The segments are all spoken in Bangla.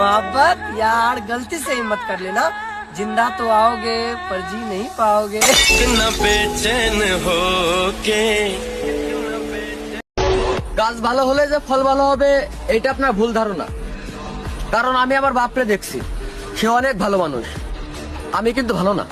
मोहब्बत यार गलती से हिम्मत कर लेना, जिंदा तो आओगे पर जी नहीं पाओगे। कितना बेचैन हो के গাছ ভালো হলে যে ফল ভালো হবে এটা আপনার ভুল ধারণা। কারণ আমি আমার বাপরে দেখছি, সে অনেক ভালো মানুষ, আমি কিন্তু ভালো না।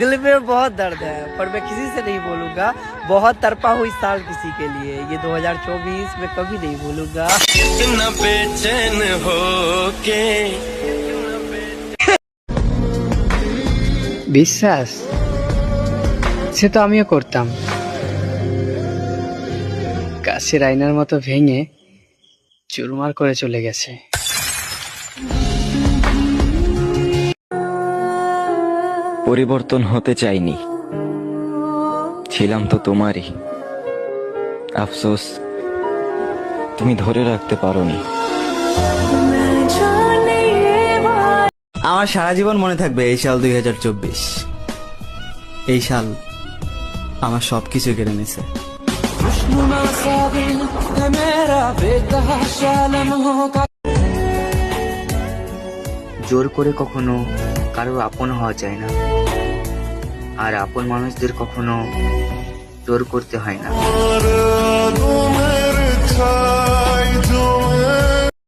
दिल में बहुत दर्द है पर मैं किसी से नहीं बोलूंगा। बहुत तड़पा हुई साल किसी के लिए, ये 2024 में कभी नहीं भूलूंगा। कितना बेचैन हो के বিশ্বাস সে তো আমিও করতাম, কাছের আয়নার মতো ভেঙে চুরমার করে চলে গেছে। পরিবর্তন হতে চাইনি, ছিলাম তো তোমারই। আফসোস তুমি ধরে রাখতে পারোনি। আমার সারা জীবন মনে থাকবে এই সাল 2024। এই সাল আমার সবকিছু কেড়ে নিছে। জোর করে কখনো কারো আপন হওয়া যায় না, আর আপন মানুষদের কখনো জোর করতে হয় না।